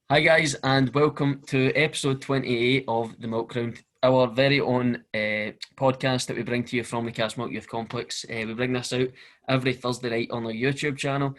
Hi guys, and welcome to episode 28 of the Milk Round, our very own podcast that we bring to you from the Castlemilk Youth Complex. We bring this out every Thursday night on our YouTube channel,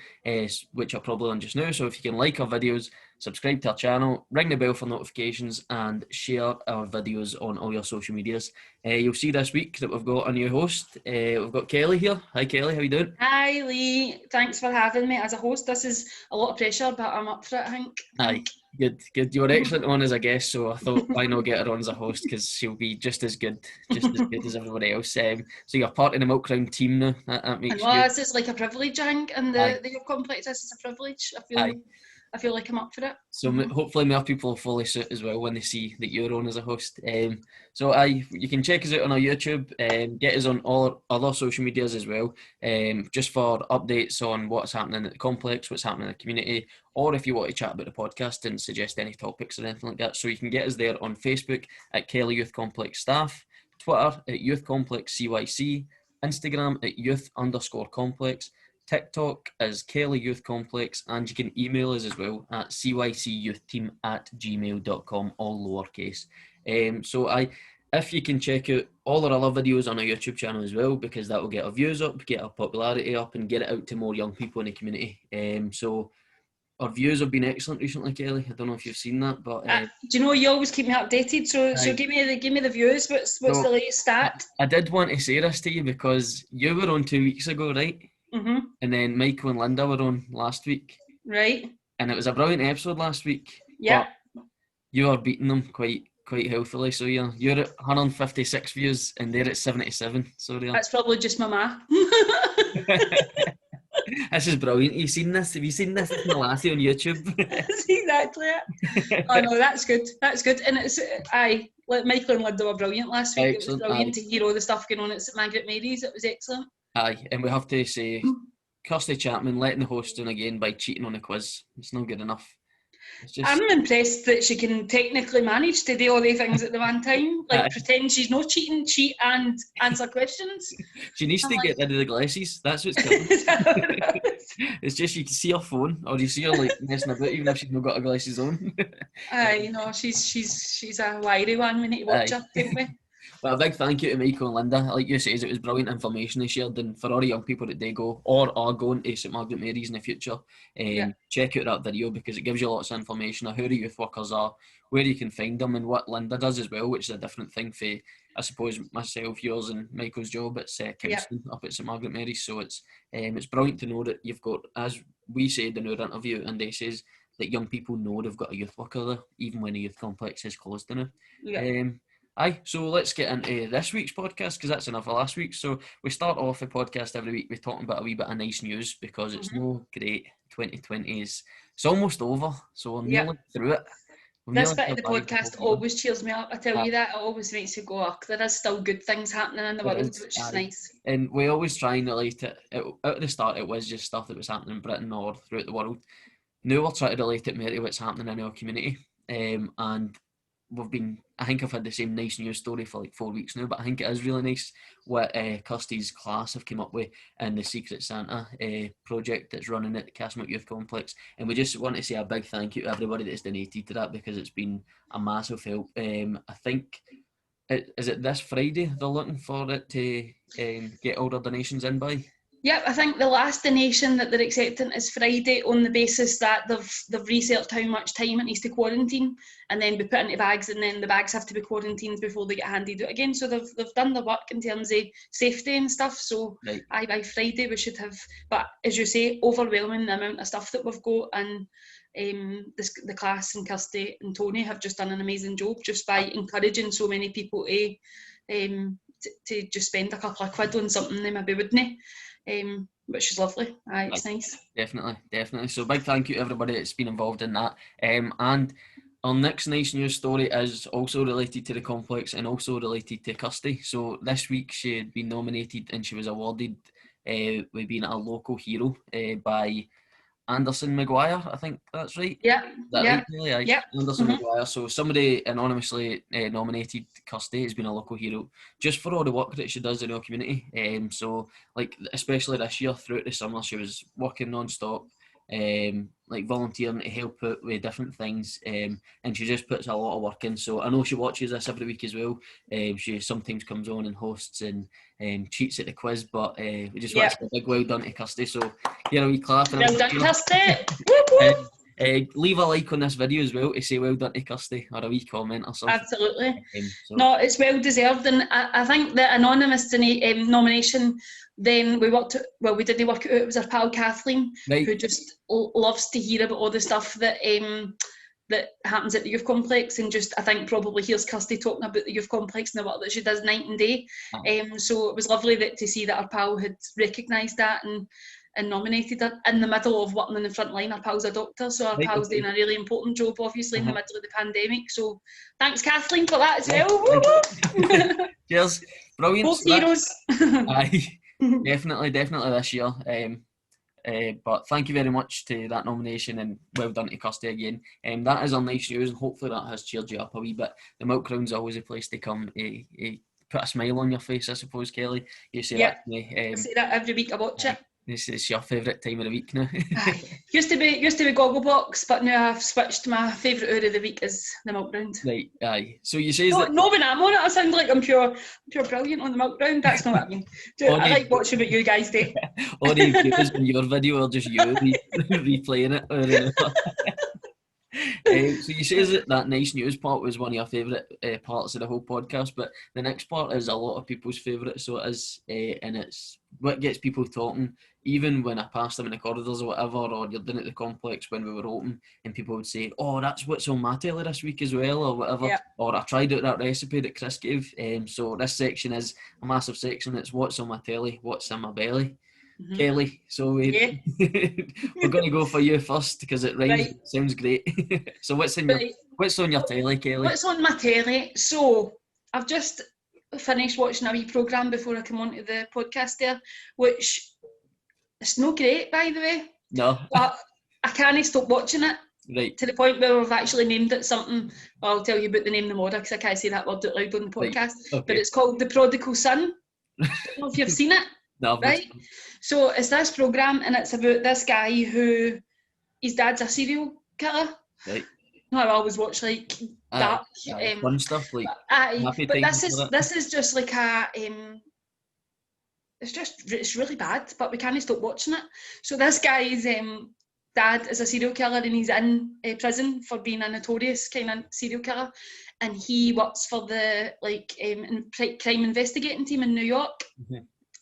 which are probably on just now. So if you can like our videos, subscribe to our channel, ring the bell for notifications, and share our videos on all your social medias. You'll see this week that we've got a new host. We've got Kelly here. Hi Kelly, how you doing? Hi Lee, thanks for having me as a host. This is a lot of pressure, but I'm up for it, I think. Aye, good. You were excellent on as a guest, so I thought why not get her on as a host because she'll be just as good as everybody else. So you're part of the Milk Round team now. That And makes you. this is like a privilege, I think, and Aye, the complex. This is a privilege. aye. I feel like I'm up for it. So hopefully more people will follow suit as well when they see that you're on as a host. You can check us out on our YouTube, get us on all other social medias as well, just for updates on what's happening at the complex, what's happening in the community, or if you want to chat about the podcast and suggest any topics or anything like that. So you can get us there on Facebook at Kelly Youth Complex Staff, Twitter at Youth Complex CYC, Instagram at Youth_Complex, TikTok is Kelly Youth Complex, and you can email us as well at cycyouthteam@gmail.com, all lowercase. If you can check out all our other videos on our YouTube channel as well, because that will get our views up, get our popularity up, and get it out to more young people in the community. So our views have been excellent recently, Kelly. I don't know if you've seen that, but Do you know you always keep me updated? So give me the views. What's the latest stat? I did want to say this to you because you were on 2 weeks ago, right? Mm-hmm. And then Michael and Linda were on last week. Right. And it was a brilliant episode last week. Yeah. But you are beating them quite healthily. So you're at 156 views and they're at 77. So That's probably just my math. This is brilliant. Have you seen this? Have you seen this? It's Lassie on YouTube. That's exactly it. Oh no, that's good. That's good. And it's Michael and Linda were brilliant last week. Excellent. It was brilliant to hear all the stuff going on at St Margaret Mary's. It was excellent. Aye, and we have to say, Kirsty Chapman letting the host down again by cheating on the quiz. It's not good enough. I'm impressed that she can technically manage to do all the things at the one time. Like pretend she's not cheating, cheat and answer questions. She needs to get rid of the glasses. That's what's killing. It's just you can see her phone or you see her like messing about even if she's not got her glasses on. Aye, no, she's a wiry one. We need to watch her, don't we? Well, a big thank you to Michael and Linda. Like you said, it was brilliant information they shared, and for all the young people that they go or are going to St Margaret Mary's in the future, check out that video because it gives you lots of information of who the youth workers are, where you can find them, and what Linda does as well, which is a different thing for, I suppose, myself, yours, and Michael's job. It's counselling up at St Margaret Mary's, so it's brilliant to know that you've got, as we said in our interview, and they says that young people know they've got a youth worker there, even when a youth complex is closed now. Yeah. So let's get into this week's podcast because that's enough of last week. So we start off the podcast every week with talking about a wee bit of nice news because it's no great. 2020 is it's almost over, so we're nearly through it. This bit of the podcast always cheers me up. I tell you that, it always makes you go, oh, there is still good things happening in the world, which is nice. And we always try and relate it. At the start, it was just stuff that was happening in Britain or throughout the world. Now we're trying to relate it more to what's happening in our community. And I think I've had the same nice news story for like 4 weeks now, but I think it is really nice what Kirsty's class have come up with and the Secret Santa project that's running at the Castlemilk Youth Complex. And we just want to say a big thank you to everybody that's donated to that because it's been a massive help. I think, is it this Friday they're looking for it to get all their donations in by? Yep, I think the last donation that they're accepting is Friday on the basis that they've researched how much time it needs to quarantine and then be put into bags, and then the bags have to be quarantined before they get handed out again. So they've done the work in terms of safety and stuff. So by Friday we should have, but as you say, overwhelming the amount of stuff that we've got, and the class and Kirsty and Tony have just done an amazing job just by encouraging so many people to just spend a couple of quid on something they maybe wouldn't. Which is lovely. It's nice. Definitely. So big thank you to everybody that's been involved in that. And our next nice news story is also related to the complex and also related to Kirsty. So this week she had been nominated and she was awarded with being a local hero by Anderson Maguire, I think that's right. Yeah. Right, really? Yeah. Anderson Maguire. So somebody anonymously nominated Kirsty as being a local hero just for all the work that she does in our community. So like especially this year throughout the summer, she was working non-stop, like volunteering to help out with different things, and she just puts a lot of work in. So I know she watches this every week as well. She sometimes comes on and hosts and cheats at the quiz, but we just want to say a big well done to Kirsty. So here a wee clap. Well done, Kirsty. Whoop, whoop. Leave a like on this video as well to say well done to Kirsty, or a wee comment or something. Absolutely. So. No, it's well deserved, and I think the anonymous nomination, then we didn't work it out. It was our pal Kathleen, who just loves to hear about all the stuff that that happens at the youth complex, and just I think probably hears Kirsty talking about the youth complex and the work that she does night and day. So it was lovely to see that our pal had recognised that and nominated her in the middle of working in the front line. Our pal's a doctor, so our pal's doing a really important job, obviously, in the middle of the pandemic. So thanks, Kathleen, for that as well. Cheers. Brilliant. Both heroes. Aye, definitely this year. But thank you very much to that nomination, and well done to Kirsty again. That is our nice news, and hopefully that has cheered you up a wee bit. The milk round's always a place to come. Put a smile on your face, I suppose, Kelly. You say that to me. I say that every week I watch it. This is your favourite time of the week now. used to be Gogglebox, but now I've switched. My favourite hour of the week is the milk round. Right, aye. So you say that. No, when I'm on it, I sound like I'm pure brilliant on the milk round. That's not what I mean. I like watching what you guys do. Or the viewers in your video, or just you replaying it. So you say that nice news part was one of your favourite parts of the whole podcast, but the next part is a lot of people's favourite, so it is, and it's what gets people talking. Even when I pass them in the corridors or whatever, or you're down at the complex when we were open, and people would say, "Oh, that's what's on my telly this week as well," or whatever. Or I tried out that recipe that Chris gave. So this section is a massive section. It's what's on my telly, what's in my belly. Kelly, so we're going to go for you first because it rhymes. Right. It sounds great. So what's on your telly, Kelly? What's on my telly? So I've just finished watching a wee programme before I come onto the podcast there, which it's no great, by the way. No. But I can't stop watching it. Right. To the point where we've actually named it something. I'll tell you about the name tomorrow because I can't say that word out loud on the podcast. Right. Okay. But it's called The Prodigal Son. I don't know if you've seen it. No, right? So it's this programme, and it's about this guy who his dad's a serial killer. Right. No, I always watch like dark fun stuff like but this is just like a it's really bad, but we can't stop watching it. So this guy's dad is a serial killer, and he's in prison for being a notorious kind of serial killer, and he works for the crime investigating team in New York.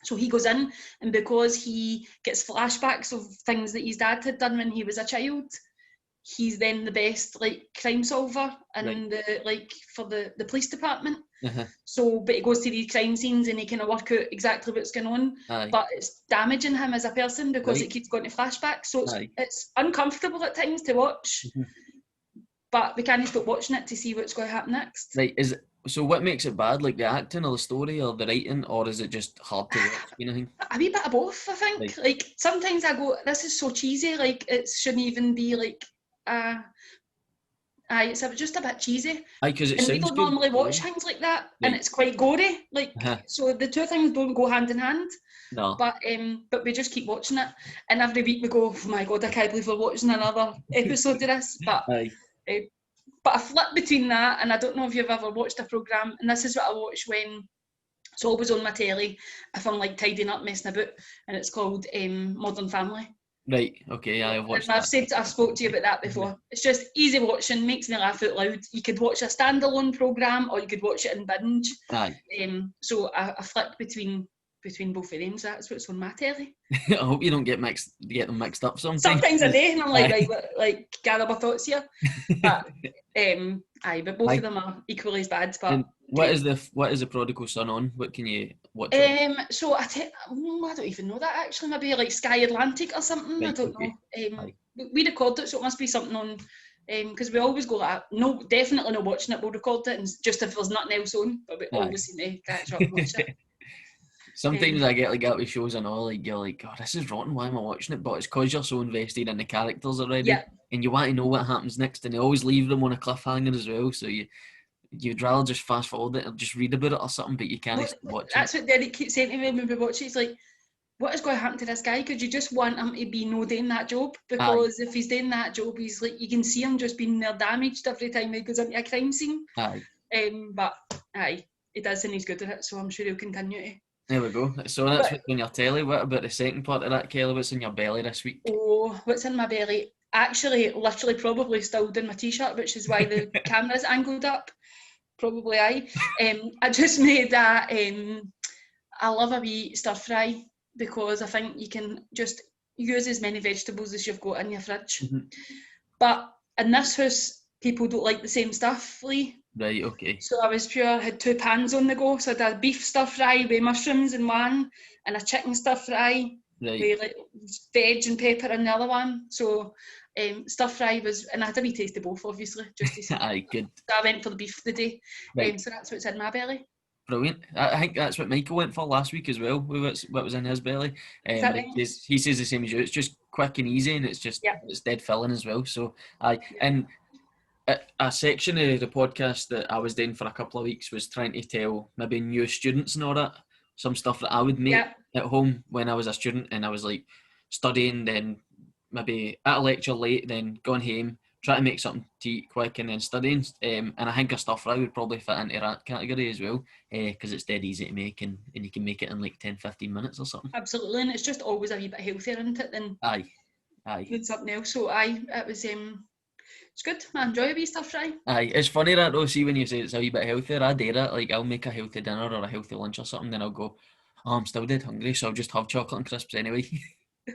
So he goes in, and because he gets flashbacks of things that his dad had done when he was a child, he's then the best crime solver and for the police department. So, but he goes to these crime scenes and he kind of work out exactly what's going on. But it's damaging him as a person because it keeps going to flashbacks. So it's uncomfortable at times to watch. But we can't stop watching it to see what's going to happen next. Right, so what makes it bad, like the acting or the story or the writing, or is it just hard to watch? You know? A wee bit of both, I think. Right. Like sometimes I go, this is so cheesy, like it shouldn't even be like it's just a bit cheesy. Because we don't normally watch things like that, and it's quite gory. So the two things don't go hand in hand. No. But we just keep watching it, and every week we go, oh my god, I can't believe we're watching another episode of this. But but I flip between that, and I don't know if you've ever watched a programme, and this is what I watch when it's always on my telly if I'm tidying up, messing about, and it's called Modern Family. Right, okay, I've watched that. I've spoke to you about that before. It's just easy watching, makes me laugh out loud. You could watch a standalone programme, or you could watch it in binge. Aye. So I flip between both of them, so that's what's on my telly. I hope you don't get them mixed up sometimes. Sometimes I do, and I'm right, gather my thoughts here. But but both of them are equally as bad. But and what is the Prodigal Son on? What can you watch? So I don't even know that actually. Maybe Sky Atlantic or something. Right, I don't know. We record it, so it must be something on. Because we always go no, definitely not watching it. We'll record it, and just if there's nothing else on, but we always seem to catch up and watch it. Sometimes I get out with shows and all, you're like, oh, this is rotten, why am I watching it? But it's because you're so invested in the characters already, and you want to know what happens next, and they always leave them on a cliffhanger as well, so you'd rather just fast forward it or just read about it or something, but you can't watch it. That's what Derek keeps saying to me when we watch it. He's like, what is going to happen to this guy? Because you just want him to be no doing that job, because if he's doing that job, he's like, you can see him just being there damaged every time he goes into a crime scene. But he does, and he's good at it, so I'm sure he'll continue to. There we go. So that's what's on your telly. What about the second part of that, Kelly? What's in your belly this week? Oh, what's in my belly? Actually, literally, probably still doing my t-shirt, which is why the camera's angled up. Probably I just made that. I love a wee stir fry, because I think you can just use as many vegetables as you've got in your fridge. But in this house, people don't like the same stuff, Lee. Right, okay. So I had 2 pans on the go. So I did a beef stir fry with mushrooms in one, and a chicken stir fry with like veg and pepper in the other one. So stir fry was, and I had a wee taste of both, obviously, just to see. Aye, good. So I went for the beef today. Right. So that's what's in my belly. Brilliant. I think that's what Michael went for last week as well, with what was in his belly. He says the same as you. It's just quick and easy, and it's just it's dead filling as well. So and a section of the podcast that I was doing for a couple of weeks was trying to tell maybe new students and all that some stuff that I would make at home when I was a student, and I was like studying, then maybe at a lecture late, then going home, try to make something to eat quick, and then studying. And I think a stir fry would probably fit into that category as well, because it's dead easy to make, and you can make it in like 10-15 minutes or something. Absolutely, and it's just always a wee bit healthier, isn't it, than doing something else. So it was it's good. I enjoy a wee stir fry. It's funny that though. See, when you say it's a wee bit healthier, I dare it. Like, I'll make a healthy dinner or a healthy lunch or something, then I'll go, oh, I'm still dead hungry, so I'll just have chocolate and crisps anyway.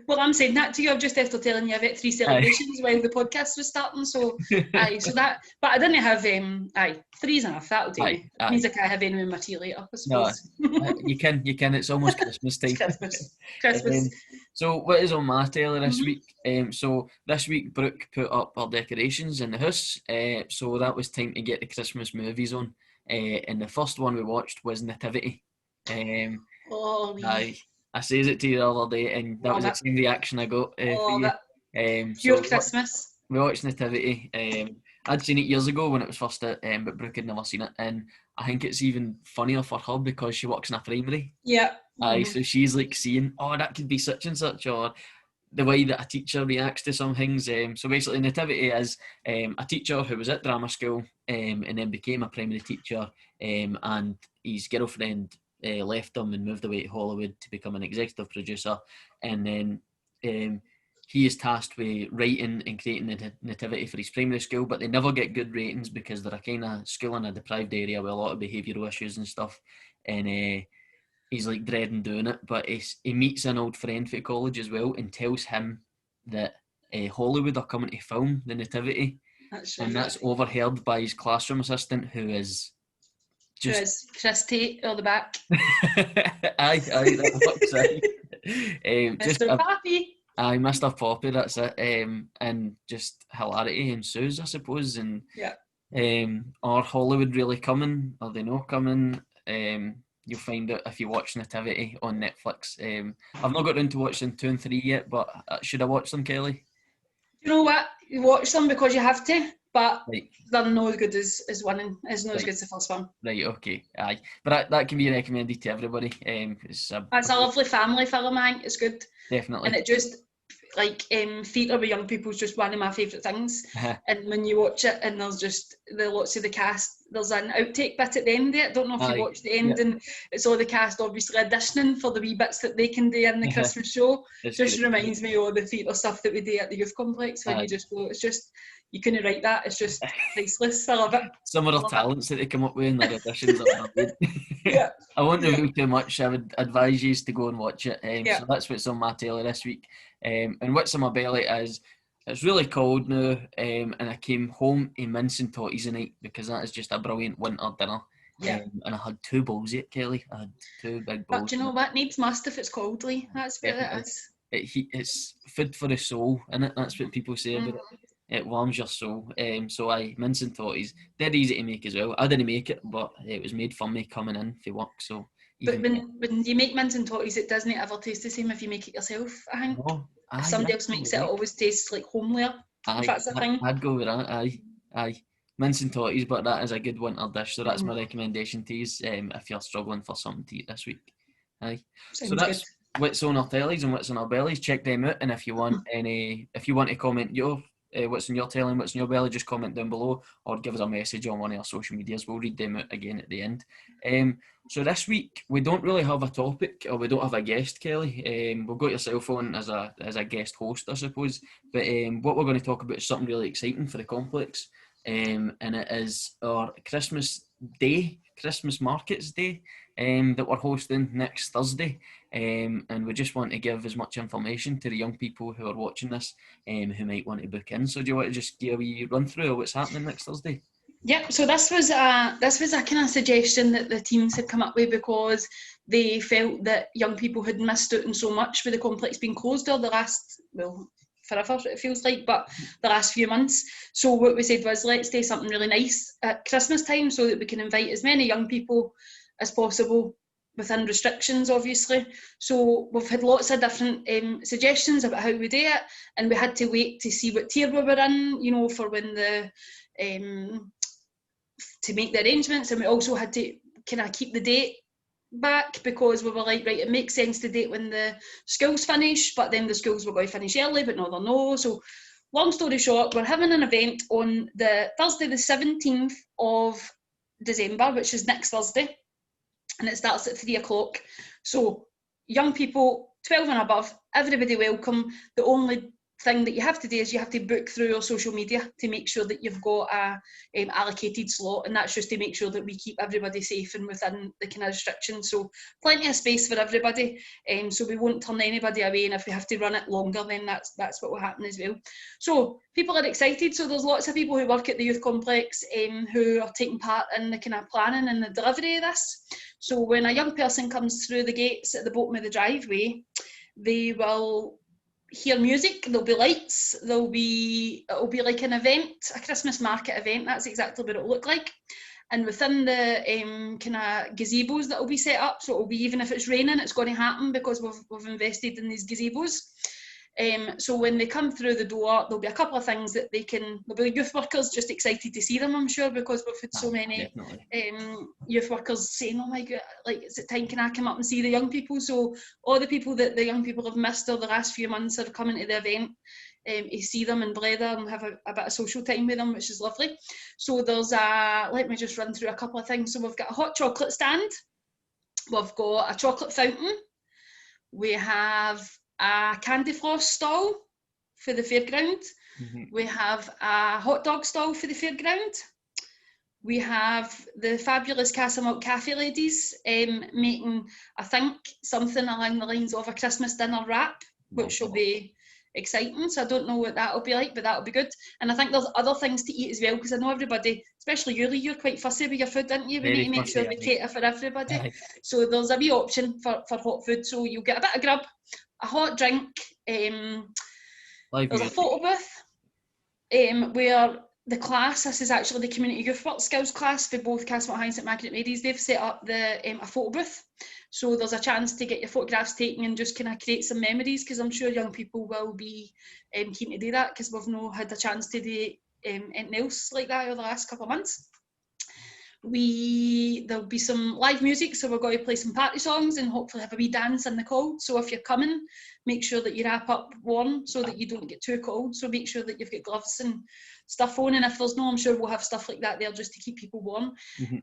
Well, I'm saying that to you. I've just after telling you about 3 celebrations while the podcast was starting. So, so that. But I didn't have 3's enough. That'll do. It means I can't have any more tea later, I suppose. No, you can. It's almost Christmas time. Christmas. So what is on my telly this week? So this week Brooke put up our decorations in the house. So that was time to get the Christmas movies on. And the first one we watched was Nativity. I says it to you the other day, and that was the same reaction I got for you. Pure Christmas. We watched Nativity. I'd seen it years ago when it was first out, but Brooke had never seen it, and I think it's even funnier for her because she works in a primary. Yeah. So she's like seeing, oh, that could be such and such, or the way that a teacher reacts to some things. So basically, Nativity is a teacher who was at drama school and then became a primary teacher, and his girlfriend left him and moved away to Hollywood to become an executive producer, and then he is tasked with writing and creating the nativity for his primary school, but they never get good ratings because they're a kind of school in a deprived area with a lot of behavioural issues and stuff, and he's like dreading doing it, but he meets an old friend from college as well and tells him that Hollywood are coming to film the nativity, that's overheard by his classroom assistant, who is just Kirsty or the back. Aye, that's right. Mr. Poppy. Aye, Mr. Poppy, that's it. And just hilarity ensues, I suppose. And are Hollywood really coming? Are they not coming? You'll find out if you watch Nativity on Netflix. I've not got into watching 2 and 3 yet, but should I watch them, Kelly? You know what? You watch them because you have to, but they're not as good as one, and is not as good as the first one. Right, okay, aye. But that can be recommended to everybody. It's a lovely family film, I think. It's good. Definitely. And it just, theatre with young people is just one of my favourite things. And when you watch it, and there's just lots of the cast, there's an outtake bit at the end of it. I don't know if you watched the end, and it's all the cast obviously auditioning for the wee bits that they can do in the Christmas show. It just reminds me of the theatre stuff that we do at the youth complex, when you just go, it's just, you couldn't write that, it's just priceless. I love it. Some of the talents that they come up with in their auditions are good. I won't reveal too much. I would advise you to go and watch it. So that's what's on my telly this week. And what's on my belly is, it's really cold now, and I came home to mince and totties tonight because that is just a brilliant winter dinner. And I had 2 bowls of it, Kelly. I had 2 big bowls. But do you know what? Needs must if it's cold, Lee. That's what it is. It's food for the soul, innit? That's what people say about it. It warms your soul. So mince and totties, dead easy to make as well. I didn't make it, but it was made for me coming in for work. So. But when you make mince and totties, it doesn't ever taste the same if you make it yourself, I think. No. If somebody else makes it, it always tastes like homelier. If that's a thing. I'd go with that. Aye. Mince and totties, but that is a good winter dish. So that's my recommendation to you, if you're struggling for something to eat this week. Aye. Sounds what's on our tellies and what's on our bellies. Check them out, and if you want to comment your what's on your telly and what's on your belly, just comment down below or give us a message on one of our social medias. We'll read them out again at the end. So this week we don't really have a topic, or we don't have a guest, Kelly. We've got yourself on as a guest host, I suppose. But what we're going to talk about is something really exciting for the complex, and it is our Christmas Markets Day that we're hosting next Thursday. And we just want to give as much information to the young people who are watching this, who might want to book in. So do you want to just give a wee run through of what's happening next Thursday? Yep. So this was a kind of suggestion that the teams had come up with, because they felt that young people had missed out on so much with the complex being closed over the last, well, forever it feels like, but the last few months. So what we said was, let's do something really nice at Christmas time so that we can invite as many young people as possible within restrictions, obviously. So we've had lots of different suggestions about how we do it, and we had to wait to see what tier we were in, you know, for when the to make the arrangements, and we also had to kind of keep the date back, because we were like, right, it makes sense to date when the schools finish, but then the schools were going to finish early, but no, they're no. So long story short, we're having an event on the Thursday the 17th of December, which is next Thursday, and it starts at 3 o'clock. So young people 12 and above, everybody welcome. The only thing that you have to do is you have to book through our social media to make sure that you've got a allocated slot, and that's just to make sure that we keep everybody safe and within the kind of restrictions. So plenty of space for everybody, so we won't turn anybody away, and if we have to run it longer, then that's what will happen as well. So people are excited. So there's lots of people who work at the youth complex who are taking part in the kind of planning and the delivery of this. So when a young person comes through the gates at the bottom of the driveway, they will hear music, there'll be lights, it'll be like an event, a Christmas market event. That's exactly what it'll look like. And within the kind of gazebos that will be set up, so it'll be, even if it's raining, it's going to happen, because we've invested in these gazebos. So when they come through the door, there'll be a couple of things that there'll be youth workers just excited to see them, I'm sure, because we've had so many youth workers saying, oh my God, like, is it time, can I come up and see the young people? So all the people that the young people have missed over the last few months are coming to the event to see them and blether and have a bit of social time with them, which is lovely. So there's let me just run through a couple of things. So we've got a hot chocolate stand, we've got a chocolate fountain, we have a candy floss stall for the fairground. We have a hot dog stall for the fairground. We have the fabulous Castlemilk Cafe ladies making, I think, something along the lines of a Christmas dinner wrap, which will be exciting. So I don't know what that'll be like, but that'll be good. And I think there's other things to eat as well, because I know everybody, especially you're quite fussy with your food, aren't you? We need to make sure we cater for everybody. Aye. So there's a wee option for hot food. So you'll get a bit of grub, a hot drink, there's a photo booth where the class, this is actually the community youth work skills class for both Castlemilk High and St Margaret Mary's, they've set up a photo booth. So there's a chance to get your photographs taken and just kind of create some memories, because I'm sure young people will be keen to do that, because we've not had a chance to do anything else like that over the last couple of months. There'll be some live music, so we're going to play some party songs and hopefully have a wee dance in the cold. So if you're coming, make sure that you wrap up warm so that you don't get too cold. So make sure that you've got gloves and stuff on, and if there's no, I'm sure we'll have stuff like that there just to keep people warm.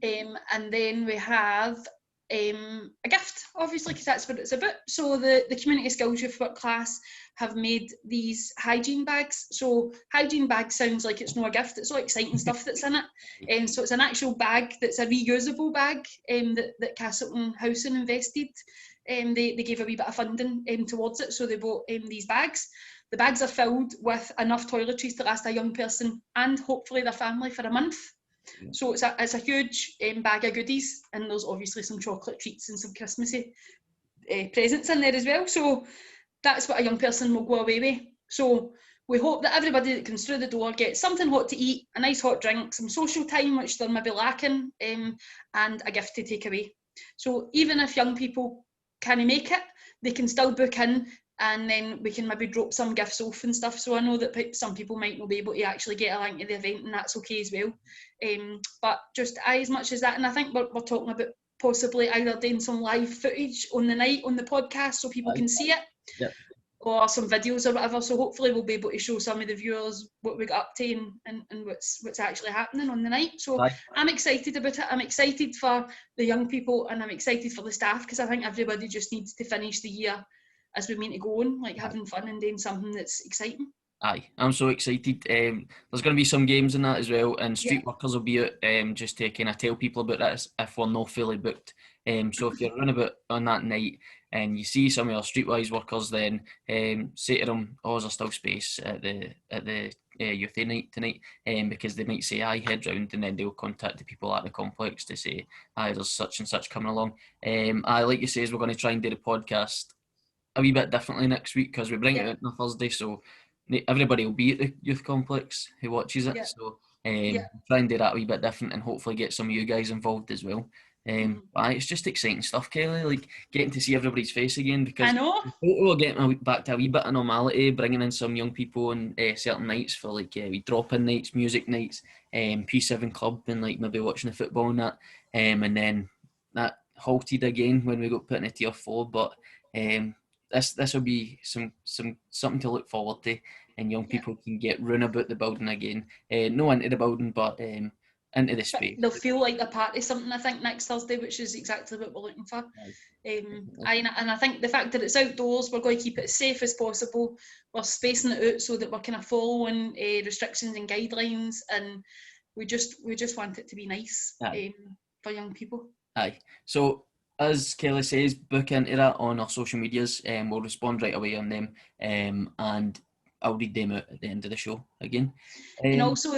And then we have a gift, obviously, because that's what it's about. So the community skills youth work class have made these hygiene bags. So hygiene bag sounds like it's not a gift, it's all exciting stuff that's in it. And so it's an actual bag that's a reusable bag that Castleton Housing invested. They gave a wee bit of funding towards it, so they bought these bags. The bags are filled with enough toiletries to last a young person and hopefully their family for a month. So it's a huge bag of goodies, and there's obviously some chocolate treats and some Christmassy presents in there as well. So that's what a young person will go away with. So we hope that everybody that comes through the door gets something hot to eat, a nice hot drink, some social time, which they're maybe lacking, and a gift to take away. So even if young people can't make it, they can still book in, and then we can maybe drop some gifts off and stuff. So I know that some people might not be able to actually get a link to the event, and that's okay as well. But just as much as that, and I think we're talking about possibly either doing some live footage on the night on the podcast so people can see it. Yep. Or some videos or whatever, so hopefully we'll be able to show some of the viewers what we got up to and what's actually happening on the night. So Aye. I'm excited about it. I'm excited for the young people and I'm excited for the staff, because I think everybody just needs to finish the year as we mean to go on, like having fun and doing something that's exciting. Aye, I'm so excited. There's going to be some games in that as well, and Street Workers will be out just to kind of tell people about that if we're not fully booked. So if you're running about on that night and you see some of your Streetwise workers, then say to them, "Oh, is there still space at the youth night tonight?" Because they might say, "Aye, head round," and then they'll contact the people at the complex to say, "Aye, there's such and such coming along." I like you say, we're going to try and do the podcast a wee bit differently next week because we bring it out on a Thursday, so everybody will be at the youth complex who watches it. So try and do that a wee bit different and hopefully get some of you guys involved as well. But it's just exciting stuff, Kelly, like getting to see everybody's face again, because I know we're getting back to a wee bit of normality, bringing in some young people on certain nights for like we drop-in nights, music nights, P7 club, and like maybe watching the football and that, and then that halted again when we got put in a tier 4, but this will be something to look forward to, and young people can get run about the building again, no into the building, but into the space. They'll feel like they're part of something, I think, next Thursday, which is exactly what we're looking for. And I think the fact that it's outdoors, we're going to keep it as safe as possible. We're spacing it out so that we're kind of following restrictions and guidelines, and we just want it to be nice for young people. Aye. So as Kelly says, book into that on our social medias, and we'll respond right away on them, and I'll read them out at the end of the show again. And also,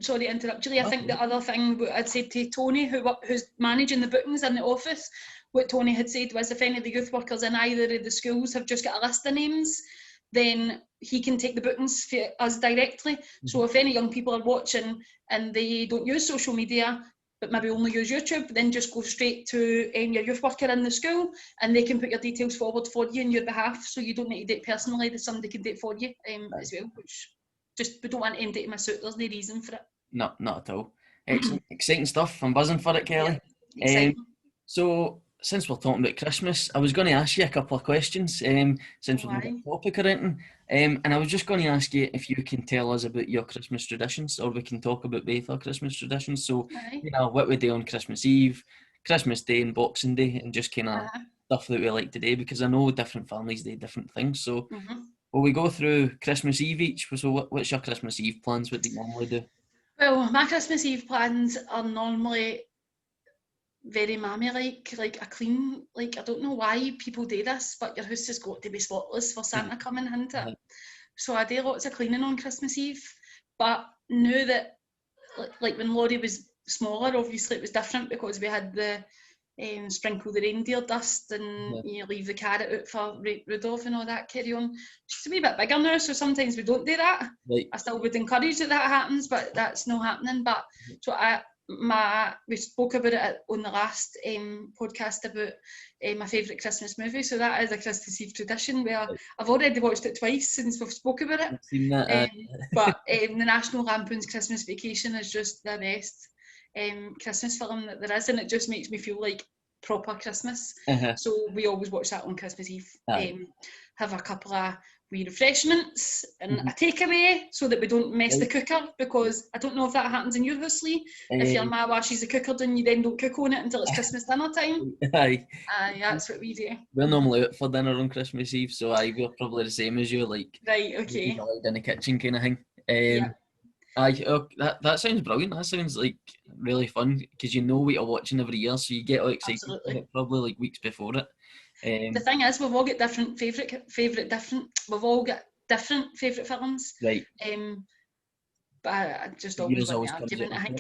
sorry to interrupt, Julie, I think the other thing I'd said to Tony, who's managing the bookings in the office, what Tony had said was if any of the youth workers in either of the schools have just got a list of names, then he can take the bookings for us directly. So if any young people are watching and they don't use social media, but maybe only use YouTube, then just go straight to your youth worker in the school and they can put your details forward for you on your behalf, so you don't need to do it personally, that somebody can do it for you as well, which just we don't want anybody to miss out. There's no reason for it. No, not at all. Excellent. Exciting stuff. I'm buzzing for it, Kelly. So since we're talking about Christmas, I was going to ask you a couple of questions since we're on the topic or anything. And I was just going to ask you if you can tell us about your Christmas traditions, or we can talk about both our Christmas traditions. So, what we do on Christmas Eve, Christmas Day and Boxing Day, and just kind of stuff that we like to do, because I know different families do different things. So will we go through Christmas Eve each? So what's your Christmas Eve plans? What do you normally do? Well, my Christmas Eve plans are normally very mammy-like a clean, I don't know why people do this, but your house has got to be spotless for Santa coming, hasn't it? So I do lots of cleaning on Christmas Eve, but now that, like when Laurie was smaller, obviously it was different because we had the sprinkle the reindeer dust and leave the carrot out for Rudolph and all that carry on. She's a wee bit bigger now, so sometimes we don't do that. I still would encourage that happens, but that's not happening. But so we spoke about it on the last podcast about my favourite Christmas movie, so that is a Christmas Eve tradition where I've already watched it twice since we've spoke about it. I've seen that, but the National Lampoon's Christmas Vacation is just the best Christmas film that there is, and it just makes me feel like proper Christmas. So we always watch that on Christmas Eve. Have a couple of wee refreshments and a takeaway so that we don't mess the cooker, because I don't know if that happens in your house, Lee. If your ma washes the cooker down, you then don't cook on it until it's Christmas dinner time. That's what we do. We're normally out for dinner on Christmas Eve, so we're probably the same as you, like okay, in the kitchen kind of thing. That sounds brilliant. That sounds like really fun, because you know what you're watching every year, so you get all excited for it probably like weeks before it. The thing is, we've all got different we've all got different favourite films. Right. But I just always win the argument, I think.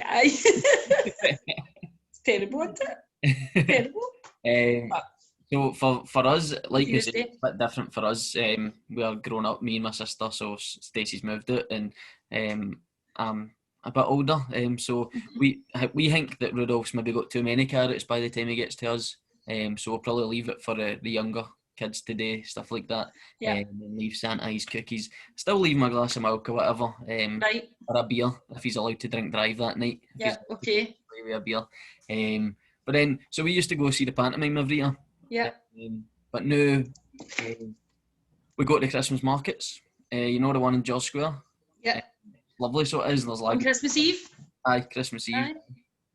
It's terrible, isn't it? Terrible. So for us, like you said, it's a bit different for us. We are grown up, me and my sister, so Stacey's moved out, and I'm a bit older. So we think that Rudolph's maybe got too many carrots by the time he gets to us. So we'll probably leave it for the younger kids today, stuff like that. And leave Santa his cookies. Still leave my glass of milk or whatever. Or a beer if he's allowed to drink drive that night. Okay. With a beer. But then, so we used to go see the pantomime every year. Yeah. But now we go to the Christmas markets. You know the one in George Square? Yeah. Lovely, so it is. There's On Christmas Eve? Aye, Christmas Eve.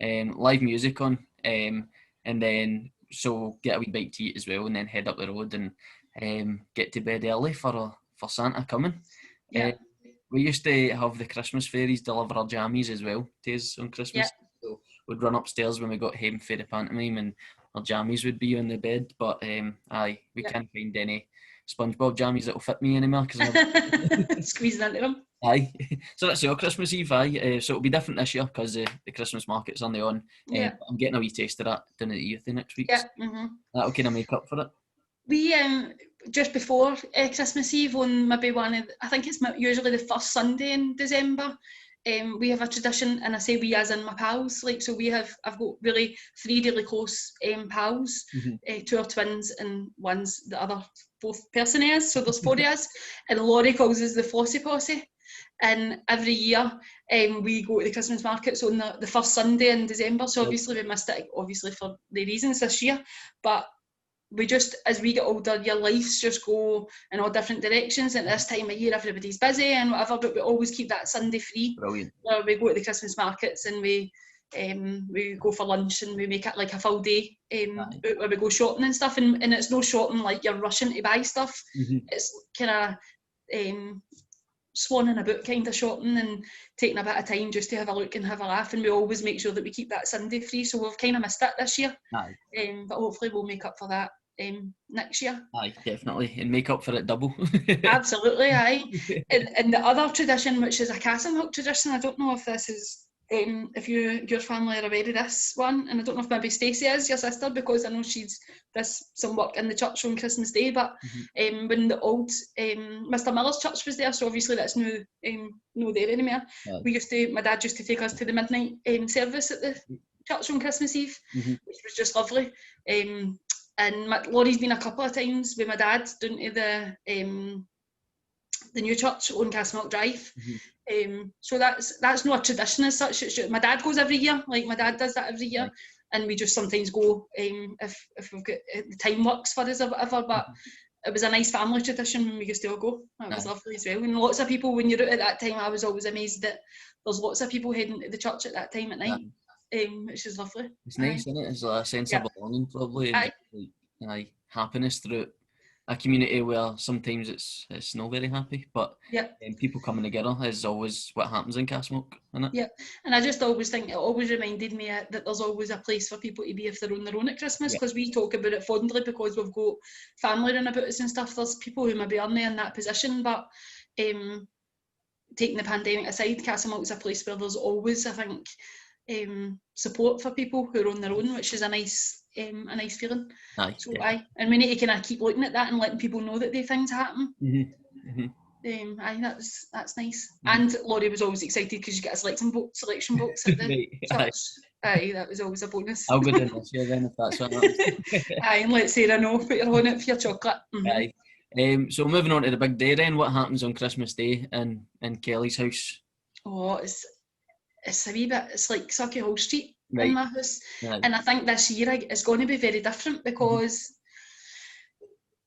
Aye. Live music on. And then, so get a wee bite to eat as well, and then head up the road and get to bed early for Santa coming. Yeah. We used to have the Christmas fairies deliver our jammies as well to us on Christmas. Yeah. So we'd run upstairs when we got home for the pantomime and our jammies would be on the bed. But we can't find any SpongeBob jammies that will fit me anymore. Squeezing into them. Aye. So that's your Christmas Eve, aye. So it'll be different this year because the Christmas market's on the on. I'm getting a wee taste of that down at the youth next week. Yeah. So that'll kind of make up for it. We just before Christmas Eve on maybe I think it's usually the first Sunday in December. We have a tradition, and I say we as in my pals. So I've got really 3 really close pals. 2 are twins and one's the other both person is. So there's 4 of us, and Laurie calls us the Flossy Posse. And every year we go to the Christmas markets on the first Sunday in December. So obviously we missed it, obviously for the reasons this year, but we just, as we get older, your lives just go in all different directions. And at this time of year, everybody's busy and whatever, but we always keep that Sunday free. Brilliant. Where we go to the Christmas markets and we go for lunch and we make it like a full day where we go shopping and stuff. And it's no shopping like you're rushing to buy stuff. It's kind of swanning about kind of shopping and taking a bit of time just to have a look and have a laugh. And we always make sure that we keep that Sunday free. So we've kind of missed it this year. But hopefully we'll make up for that next year. Aye, definitely, and make up for it double. Absolutely, aye. And the other tradition, which is a castle milk tradition, I don't know if this is if your family are aware of this one, and I don't know if maybe Stacey is your sister, because I know she's does some work in the church on Christmas Day. But when the old Mr. Miller's church was there, so obviously that's no there anymore. My dad used to take us to the midnight service at the church on Christmas Eve, which was just lovely. And Laurie's been a couple of times with my dad down to the new church on Castlemilk Drive. So that's not a tradition as such. It's just, my dad goes every year, like my dad does that every year, and we just sometimes go if we've got the time works for us or whatever. But it was a nice family tradition when we used to all go. That was lovely as well. And lots of people, when you're out at that time, I was always amazed that there's lots of people heading to the church at that time at night. Which is lovely. It's nice, isn't it? It's a sense of belonging, probably, and happiness through a community where sometimes it's not very happy, but people coming together is always what happens in Castlemilk, isn't it? Yeah, and I just always think it always reminded me that there's always a place for people to be if they're on their own at Christmas, because we talk about it fondly because we've got family around about us and stuff. There's people who maybe aren't in that position, but taking the pandemic aside, Castlemilk is a place where there's always, I think, support for people who are on their own, which is a nice feeling. And we need to kind of keep looking at that and letting people know that things happen. That's nice. And Laurie was always excited because you get a selection box at the church. That was always a bonus. I'll go down this year then if that's what happens. And let Sarah know, put your on it for your chocolate. So moving on to the big day then, what happens on Christmas Day in Kelly's house? It's a wee bit, it's like Sucky Hall Street in my house. And I think this year it's going to be very different because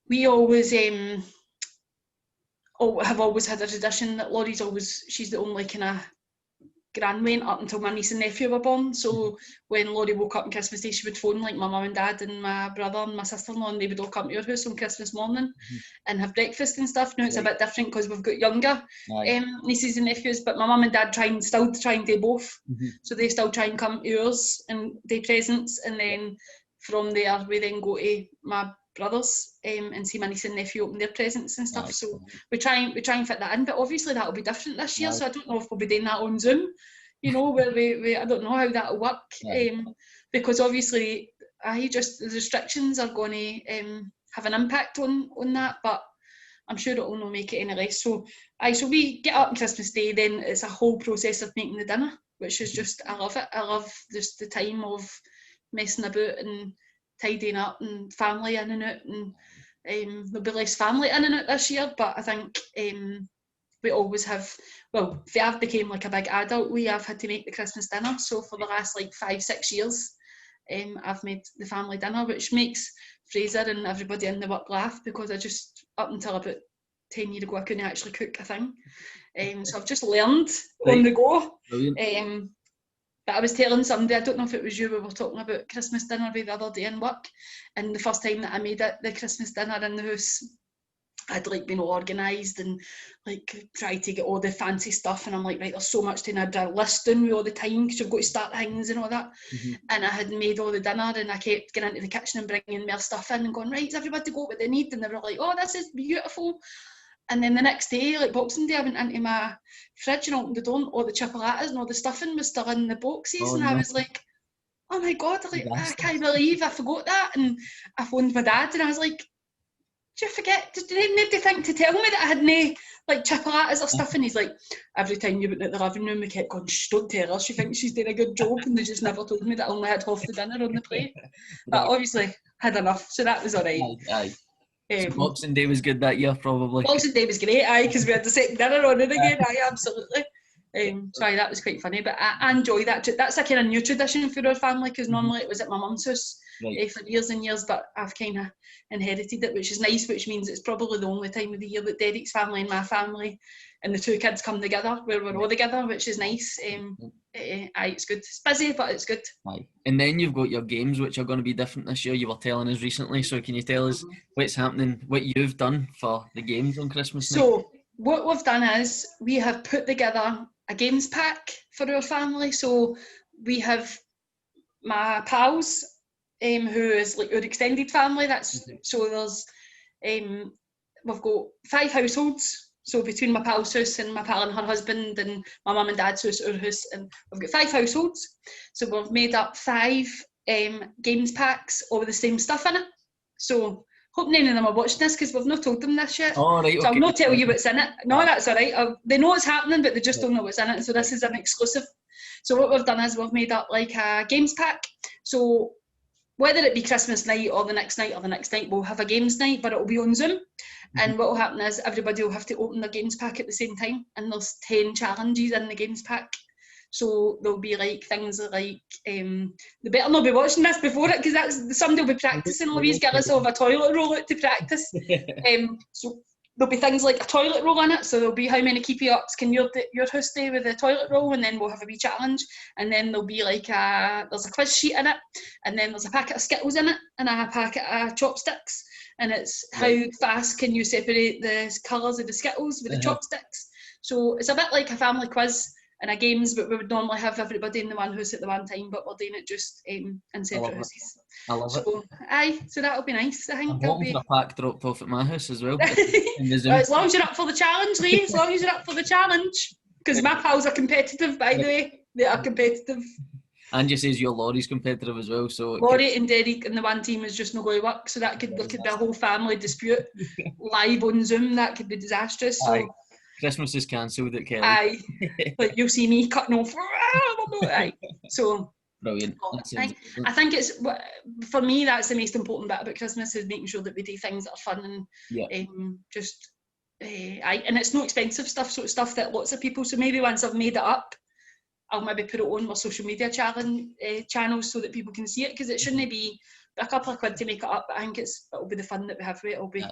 we always have always had a tradition that she's the only kind of grandwent up until my niece and nephew were born. So when Laurie woke up on Christmas Day, she would phone like my mum and dad and my brother and my sister-in-law, and they would all come to our house on Christmas morning and have breakfast and stuff. Now it's a bit different because we've got younger nieces and nephews, but my mum and dad still try and do both. So they still try and come to ours and do presents, and then from there we then go to my brothers and see my niece and nephew open their presents and stuff. So we try and fit that in, but obviously that'll be different this year. So I don't know if we'll be doing that on Zoom, where we I don't know how that'll work, because obviously the restrictions are going to have an impact on that, but I'm sure it'll not make it any less. So we get up on Christmas Day, then it's a whole process of making the dinner, which is just, I love it. I love just the time of messing about and tidying up and family in and out, and there'll be less family in and out this year, but I think we always have, well, if I've became like a big adult, we have had to make the Christmas dinner. So for the last like 5-6 years, I've made the family dinner, which makes Fraser and everybody in the work laugh, because I just, up until about 10 years ago, I couldn't actually cook a thing. So I've just learned on the go. But I was telling somebody, I don't know if it was you, we were talking about Christmas dinner the other day in work, and the first time that I made it, the Christmas dinner in the house, I'd like been all organised and like tried to get all the fancy stuff, and I'm like, right, there's so much to do, I'd a list down me all the time because you've got to start things and all that. And I had made all the dinner, and I kept getting into the kitchen and bringing more stuff in and going, right, has everybody got what they need? And they were like, oh, this is beautiful. And then the next day, like Boxing Day, I went into my fridge and opened the door, and all the chipolatas and all the stuffing was still in the boxes. I was like, oh my God, like, I can't believe I forgot that. And I phoned my dad and I was like, did you forget? Did nobody think to tell me that I had no like chipolatas or stuff? And he's like, every time you went into the living room, we kept going, shh, don't tell her, she thinks she's doing a good job. And they just never told me that I only had half the dinner on the plate. But obviously had enough, so that was all right. So Boxing Day was good that year, probably. Boxing Day was great, because we had the second dinner on it again. Absolutely. Sorry, that was quite funny, but I enjoy that. That's a kind of new tradition for our family, because normally it was at my mum's house for years and years, but I've kind of inherited it, which is nice, which means it's probably the only time of the year that Derek's family and my family and the two kids come together, where we're all together, which is nice. It's good. It's busy, but it's good. And then you've got your games, which are going to be different this year. You were telling us recently, so can you tell us what's happening, what you've done for the games on Christmas night? So what we've done is we have put together a games pack for our family. So we have my pals, who is like our extended family. So there's we've got 5 households. So between my pal's house and my pal and her husband and my mum and dad's house, our house, and we've got 5 households. So we've made up 5 games packs, all with the same stuff in it. So hope none of them are watching this, because we've not told them this yet. Oh, right, okay. So I'll not tell you what's in it. No, that's all right. They know it's happening, but they just don't know what's in it. So this is an exclusive. So what we've done is we've made up like a games pack. So whether it be Christmas night or the next night or the next night, we'll have a games night, but it'll be on Zoom. And what will happen is everybody will have to open their games pack at the same time, and there's 10 challenges in the games pack. So there'll be like things like, they better not be watching this before it, because that's somebody will be practising. Louise Gillis will have a toilet roll out to practice. So there'll be things like a toilet roll in it. So there'll be how many keepy-ups can your house do with a toilet roll, and then we'll have a wee challenge. And then there'll be like there's a quiz sheet in it, and then there's a packet of Skittles in it, and a packet of chopsticks. And it's how fast can you separate the colours of the Skittles with the chopsticks. So it's a bit like a family quiz and a games, but we would normally have everybody in the one house at the one time, but we're doing it just in separate houses. I love it. So that'll be nice. I think I'm hoping for a pack dropped off at my house as well. As long as you're up for the challenge, Lee. As long as you're up for the challenge. Because my pals are competitive, by the way. They are competitive. And you says your Laurie's competitive as well, so Laurie and Derek and the one team is just not going to work, so there could be a whole family dispute live on Zoom. That could be disastrous. So Christmas is cancelled at Kelly. Aye, like you'll see me cutting off. Aye. So brilliant. I think it's, for me, that's the most important bit about Christmas, is making sure that we do things that are fun and and it's not expensive stuff, so it's stuff that lots of people. So maybe once I've made it up, I'll maybe put it on my social media channels so that people can see it, because it shouldn't be a couple of quid to make it up, but I think it'll be the fun that we have with it. It'll be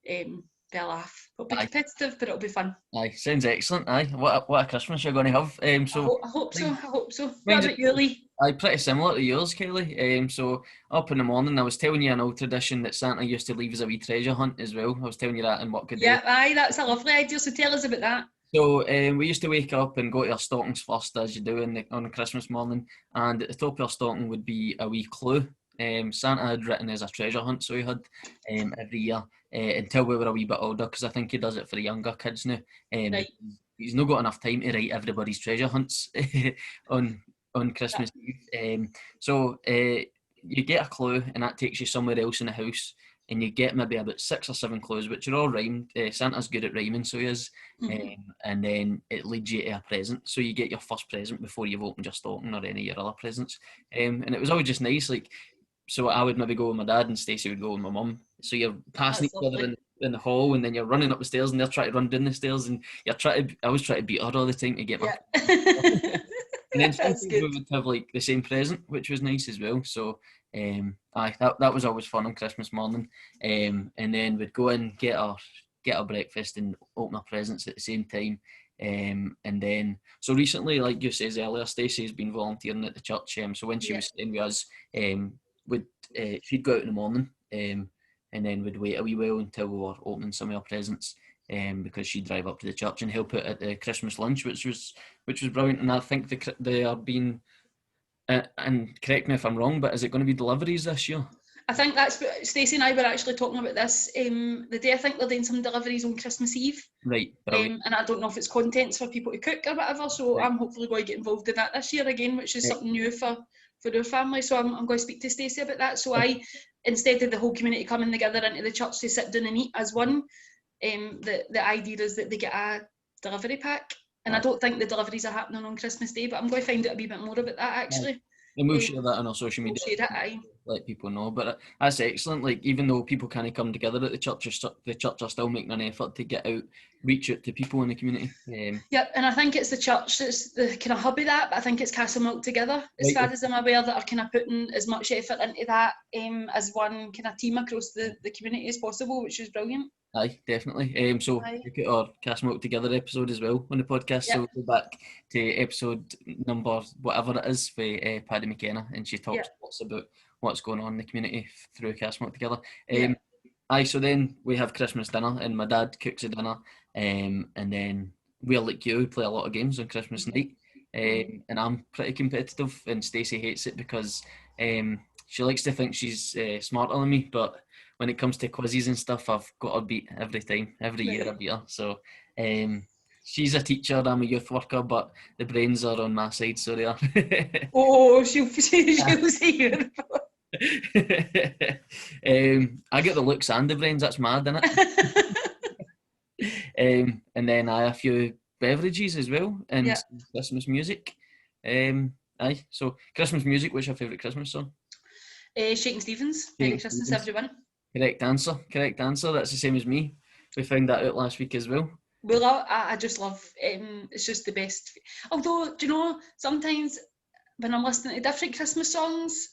a laugh. It'll be competitive, but it'll be fun. Aye, sounds excellent. Aye, what a Christmas you're going to have. I hope so. What about you, Lee? Aye, pretty similar to yours, Kelly. So up in the morning, I was telling you an old tradition that Santa used to leave us a wee treasure hunt as well. I was telling you that in What Could Yeah, aye, that's a lovely idea. So tell us about that. So we used to wake up and go to our stockings first, as you do on Christmas morning, and at the top of our stocking would be a wee clue. Santa had written as a treasure hunt, so he had every year until we were a wee bit older, because I think he does it for the younger kids now. Right. He's not got enough time to write everybody's treasure hunts on Christmas Eve. So you get a clue, and that takes you somewhere else in the house. And you get maybe about 6 or 7 clues, which are all rhymed. Santa's good at rhyming, so he is. And then it leads you to a present. So you get your first present before you've opened your stocking or any of your other presents. And it was always just nice. Like, so I would maybe go with my dad, and Stacey would go with my mum. So you're passing each other in the hall, and then you're running up the stairs, and they're trying to run down the stairs, and I always try to beat her all the time to get my. And then That's sometimes we good. would have like the same present, which was nice as well. So that was always fun on Christmas morning. And then we'd go in, get our breakfast and open our presents at the same time. And then so recently, like you says earlier, Stacey's been volunteering at the church. So when she was staying with us, she'd go out in the morning, and then we'd wait a wee while until we were opening some of our presents. Because she'd drive up to the church and help out at the Christmas lunch, which was brilliant. And I think they are being, and correct me if I'm wrong, but is it going to be deliveries this year? I think that's what Stacey and I were actually talking about this the day. I think they're doing some deliveries on Christmas Eve. Right. And I don't know if it's contents for people to cook or whatever, so right. I'm hopefully going to get involved in that this year again, which is something new for our family. So I'm going to speak to Stacey about that. So instead of the whole community coming together into the church to sit down and eat as one, the idea is that they get a delivery pack. And I don't think the deliveries are happening on Christmas Day, but I'm going to find out a wee bit more about that actually. And we'll share that on our social media. We'll share it, let people know. But that's excellent. Like, even though people can't come together at the church are still making an effort to get out, reach out to people in the community. Yeah, and I think it's the church that's the kind of hub of that, but I think it's Castlemilk Together, as far as I'm aware, that are kind of putting as much effort into that as one kind of team across the community as possible, which is brilliant. Aye, definitely. So look at our Castlemilk Together episode as well on the podcast. So we'll go back to episode number whatever it is for Paddy McKenna, and she talks lots about what's going on in the community through Castlemilk Together. So then we have Christmas dinner, and my dad cooks the dinner, and then we're like you, play a lot of games on Christmas night, and I'm pretty competitive, and Stacey hates it because she likes to think she's smarter than me, but when it comes to quizzes and stuff, I've got her beat every time, every year I beat her. So she's a teacher, I'm a youth worker, but the brains are on my side, so they are. She'll see you. I get the looks and the brains, that's mad, isn't it? And then a few beverages as well, and Christmas music. So Christmas music, what's your favourite Christmas song? Shakin' Stevens, Merry Christmas everyone. Correct answer, that's the same as me. We found that out last week as well. Well, I just love, it's just the best. Although, do you know, sometimes when I'm listening to different Christmas songs,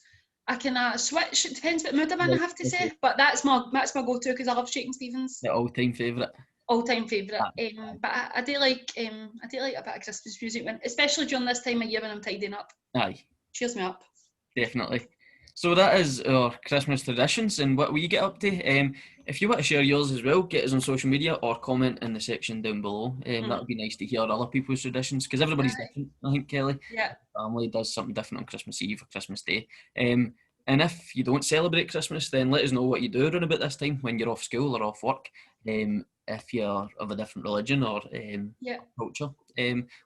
I can switch. It depends what mood I'm in, I have to say. But that's my go-to because I love Shakin' Stevens. The all-time favourite. But I do like a bit of Christmas music, especially during this time of year when I'm tidying up. Aye. Cheers me up. Definitely. So that is our Christmas traditions and what we get up to. If you want to share yours as well, get us on social media or comment in the section down below. That would be nice to hear other people's traditions because everybody's different, I think, Kelly. Yeah. Family does something different on Christmas Eve or Christmas Day. And if you don't celebrate Christmas, then let us know what you do around about this time when you're off school or off work. If you're of a different religion or culture,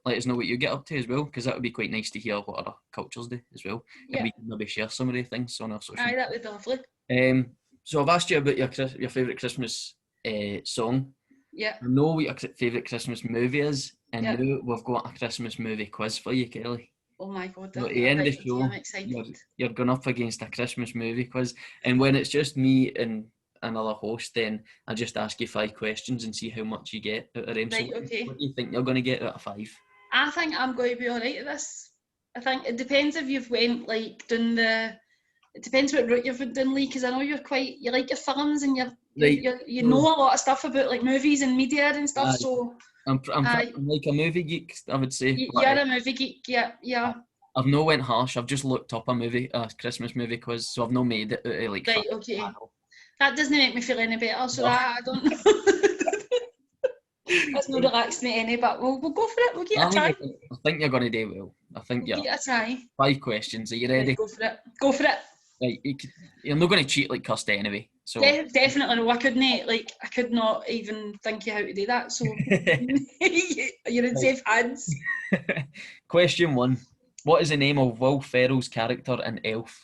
let us know what you get up to as well, because that would be quite nice to hear what other cultures do as well. And we can maybe share some of the things on our social media. That would be lovely. So I've asked you about your favourite Christmas song. Yeah. I know what your favourite Christmas movie is, and now we've got a Christmas movie quiz for you, Kelly. Oh my God. So at the end of the show, I'm excited. You're going up against a Christmas movie quiz, and when it's just me and another host, then I just ask you 5 questions and see how much you get out of them. Right, so okay. What do you think you're going to get out of 5? I think I'm going to be alright at this. I think it depends if you've went like down it depends what route you've went down, Lee, because I know you like your films and you know a lot of stuff about like movies and media and stuff. So I'm like a movie geek, I would say. You're a movie geek, yeah. I've no went harsh. I've just looked up a Christmas movie quiz, so I've no made it out of like. Right, okay. That doesn't make me feel any better, so I don't know. That's not relaxed me any, but we'll go for it. We'll give it a try. I think you're going to do well. I think we'll give it a try. 5 questions. Are you ready? Right, go for it. Right, you're not going to cheat like Kirsty anyway. So definitely no. I could not even think of how to do that. So you're in safe hands. Question 1. What is the name of Will Ferrell's character in Elf?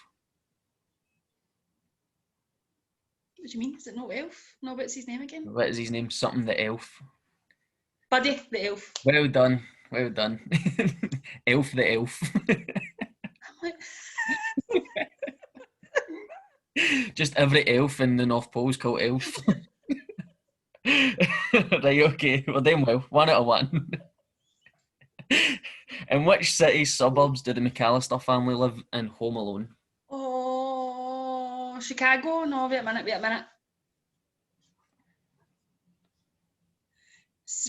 What do you mean? Is it not Elf? No, what's his name again? What is his name? Something the Elf. Buddy the Elf. Well done. Elf the Elf. Just every elf in the North Pole is called Elf. Right, okay. We're doing well. 1 out of 1. And which city's suburbs do the McAllister family live in Home Alone? Oh, Chicago? No, wait a minute.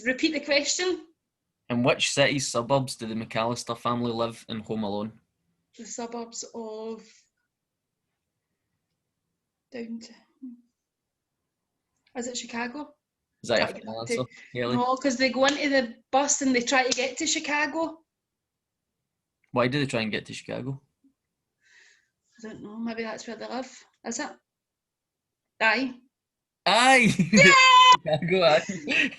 Repeat the question. In which city's suburbs do the McAllister family live in Home Alone? The suburbs of downtown. Is it Chicago? Is that Try to your get final that to- answer, Kelly? No, because they go into the bus and they try to get to Chicago. Why do they try and get to Chicago? I don't know. Maybe that's where they live. Is it? Aye. Aye! Yeah! Chicago, aye.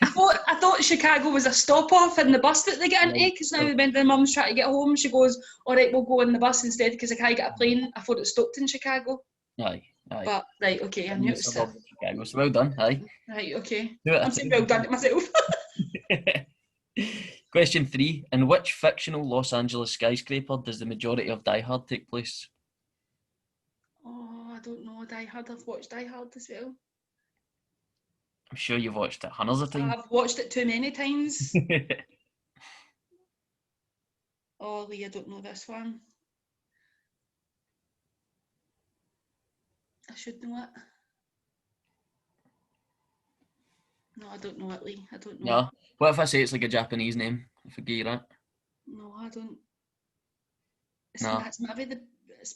I thought Chicago was a stop off in the bus that they get into, because now when their mum's trying to get home, she goes, all right, we'll go in the bus instead because I can't get a plane. I thought it stopped in Chicago. Aye. But, right, okay, I knew it was Suburbs of Chicago. So well done, aye. Right, okay. Do it. I'm saying well done to myself. Question 3. In which fictional Los Angeles skyscraper does the majority of Die Hard take place? Oh, I don't know. Die Hard. I've watched Die Hard as well. I'm sure you've watched it hundreds of times. I've watched it too many times. Oh, Lee, I don't know this one. I should know it. No, I don't know it, Lee. I don't know. No. What if I say it's like a Japanese name? If I give you that. No, I don't. No. It's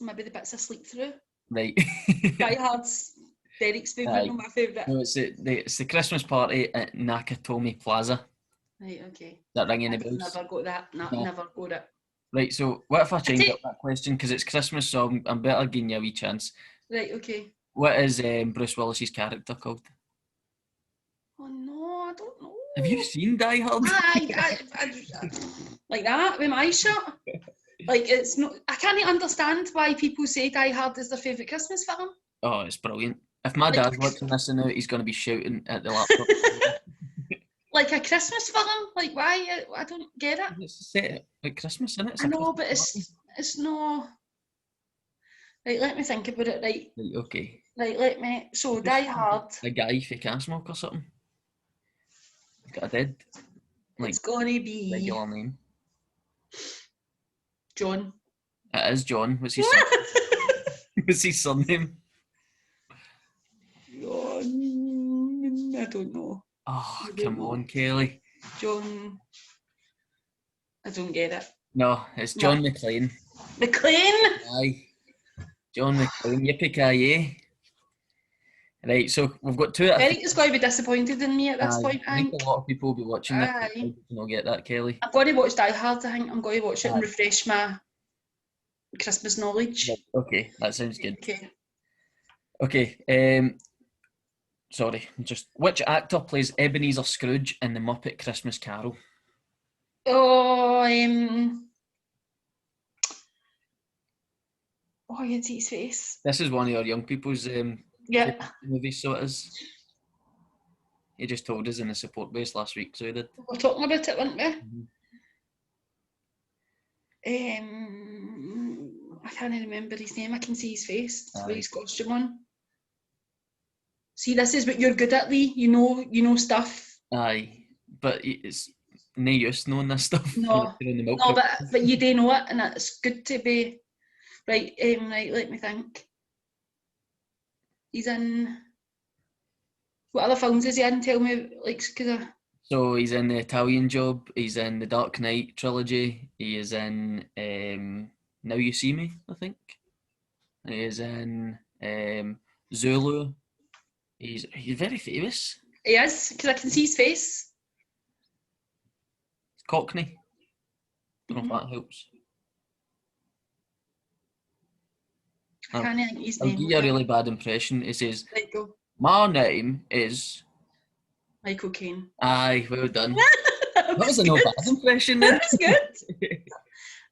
maybe the bits I sleep through. Right. Die Hard's Derek's favourite, not my favourite. No, it's the Christmas party at Nakatomi Plaza. Right, okay. That ring any bells? Never got that. No, never got it. Right, so what if I change up that question because it's Christmas, so I'm better giving you a wee chance. Right, okay. What is Bruce Willis's character called? Oh no, I don't know. Have you seen Die Hard? I like that with my eyes shut. Like it's not. I can't understand why people say Die Hard is their favourite Christmas film. Oh, it's brilliant. If my dad's watching this now, he's going to be shouting at the laptop. Like a Christmas film? Like why? I don't get it. It's set at Christmas, isn't it? I know, but it's no. Right, let me think about it. Right, okay. Right, let me. So Die Hard. A guy for can smoke or something. He's got a dead. Like, It's gonna be regular name. John. It is John. What's his surname? What's his surname? John. I don't know. Oh, come on, Kelly. John. I don't get it. No, it's John McClane. McClane? Aye. John McClane. Yippee-ki-yay. Right, so we've got two. Eric is going to be disappointed in me at this point. I think a lot of people will be watching this. How did you not get that, Kelly? I'm going to watch Die Hard. I think I'm going to watch it and refresh my Christmas knowledge. Okay, that sounds good. Okay. Okay. Sorry, just which actor plays Ebenezer Scrooge in the Muppet Christmas Carol? Oh, I can see his face. This is one of your young people's movies, so it is. He just told us in the support base last week, so he did. We were talking about it, weren't we? I can't remember his name. I can see his face with his costume on. See, this is what you're good at, Lee. You know stuff. Aye, but it's no use knowing this stuff. No, but you do know it, and it's good to be right. Right, let me think. He's in. What other films is he in? Tell me, So he's in The Italian Job. He's in the Dark Knight trilogy. He is in Now You See Me, I think. He is in Zulu. He's very famous. He is, because I can see his face. It's Cockney. Don't know if that helps. I can't think his I'll name. give you a really bad impression. He says, Right, go. "My name is Michael Kane." Aye, well done. That was a no bad impression then. That was good.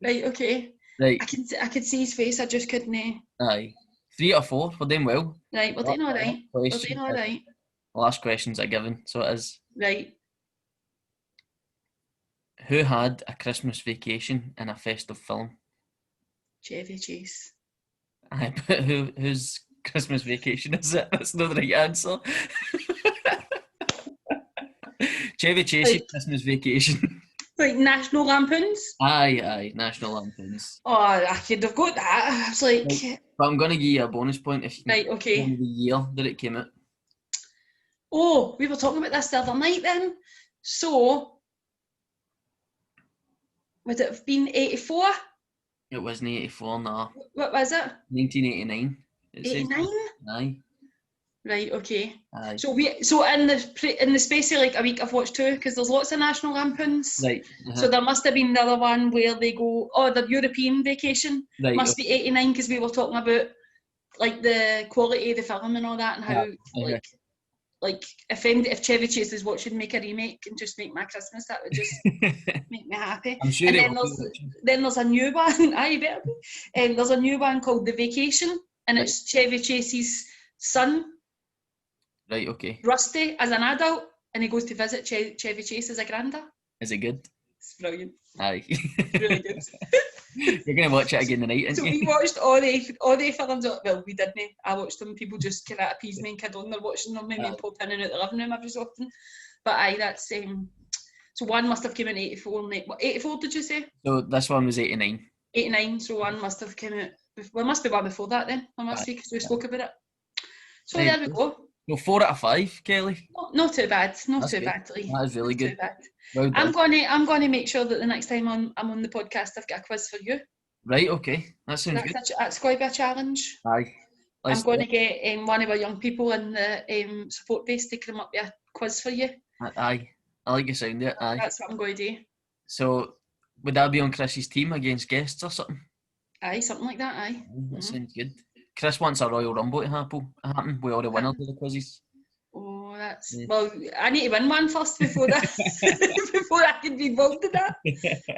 Right, okay. Right. I could see his face, I just couldn't. Aye. 3 out of 4, we're doing well. Right, we're doing alright. We're doing alright. The last question's a given, so it is. Right. Who had a Christmas vacation in a festive film? Chevy Chase. Aye, but whose Christmas vacation is it? That's not the right answer. Chevy Chase's Christmas vacation. Like National Lampoons. Aye, National Lampoons. Oh, I could have got that. I was like, Right. But I'm going to give you a bonus point if you can right, tell okay. me the year that it came out. Oh, we were talking about this the other night then. So, would it have been 84? It wasn't 84, no. What was it? 1989. It says. 89? Aye. Right, okay. Aye. So in the space of like a week I've watched two, because there's lots of National Lampoons. Right. So there must have been the other one where they go, the European vacation. Right. Must be 89, because we were talking about like the quality of the film and all that, and how like if Chevy Chase is watching make a remake and just make my Christmas, that would just make me happy. I'm sure. And then there's a new one. Aye, better be. And there's a new one called The Vacation, and it's Chevy Chase's son. Right, okay. Rusty as an adult, and he goes to visit Chevy Chase as a granda. Is it good? It's brilliant. Aye. It's really good. You're going to watch it again tonight, aren't So you? we watched all the films. Well, we didn't. I watched them. People just kind of appease me and kid on. They're watching them. Maybe pop in and out the living room every so often. But aye, that's so one must have come in 84. 84 did you say? So this one was 89. 89. So one must have come out. Well, must be one before that then. I must see, because we spoke about it. So there we go. No, 4 out of 5, Kelly. Not too bad. Not That's too good. bad, Lee. That is really good. Too bad. Well I'm done. gonna make sure that the next time I'm on the podcast, I've got a quiz for you. Right, okay. That sounds good. That's going to be a challenge. Aye. I'm going to get one of our young people in the support base to come up with a quiz for you. Aye. I like the sound of it. Aye. That's what I'm going to do. So, would that be on Chris's team against guests or something? Aye, something like that, aye. That sounds good. Chris wants a Royal Rumble to happen with all the winners of the quizzes. Oh, that's... Yeah. Well, I need to win one first before that, before I can be involved in that.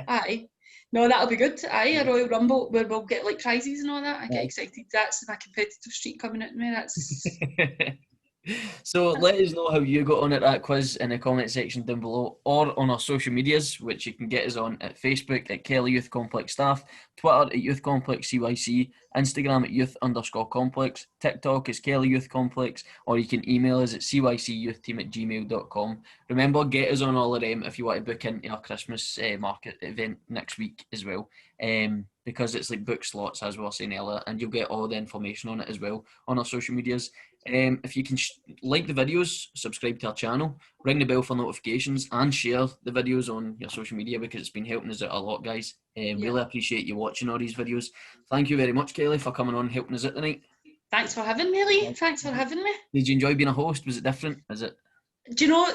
Aye. No, that'll be good. Aye, a Royal Rumble where we'll get like prizes and all that. I get excited. That's my competitive streak coming at me. That's... So let us know how you got on at that quiz in the comment section down below, or on our social medias, which you can get us on at Facebook at Kelly Youth Complex Staff, Twitter at Youth Complex CYC, Instagram at Youth_Complex, TikTok is Kelly Youth Complex, or you can email us at cycyouth@gmail.com. Remember, get us on all of them if you want to book into our Christmas market event next week as well, because it's like book slots, as we were saying earlier, and you'll get all the information on it as well on our social medias. If you can like the videos, subscribe to our channel, ring the bell for notifications, and share the videos on your social media, because it's been helping us out a lot, guys. Really appreciate you watching all these videos. Thank you very much, Kelly, for coming on and helping us out tonight. Thanks for having me, Lee. Thanks for having me. Did you enjoy being a host? Was it different? Is it? Do you know,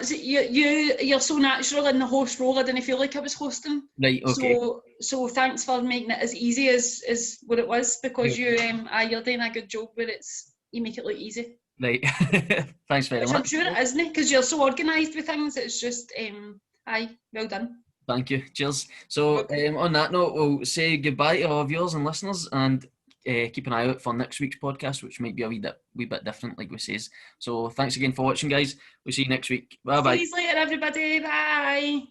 you're so natural in the host role, I didn't feel like I was hosting. Right, okay. So thanks for making it as easy as what it was, because you're doing a good job where you make it look easy. Right. Thanks very much. I'm sure it isn't, because you're so organised with things. It's just, well done. Thank you. Cheers. So on that note, we'll say goodbye to all viewers and listeners, and keep an eye out for next week's podcast, which might be a wee bit different, like we says. So thanks again for watching, guys. We'll see you next week. Bye bye. See you later, everybody. Bye.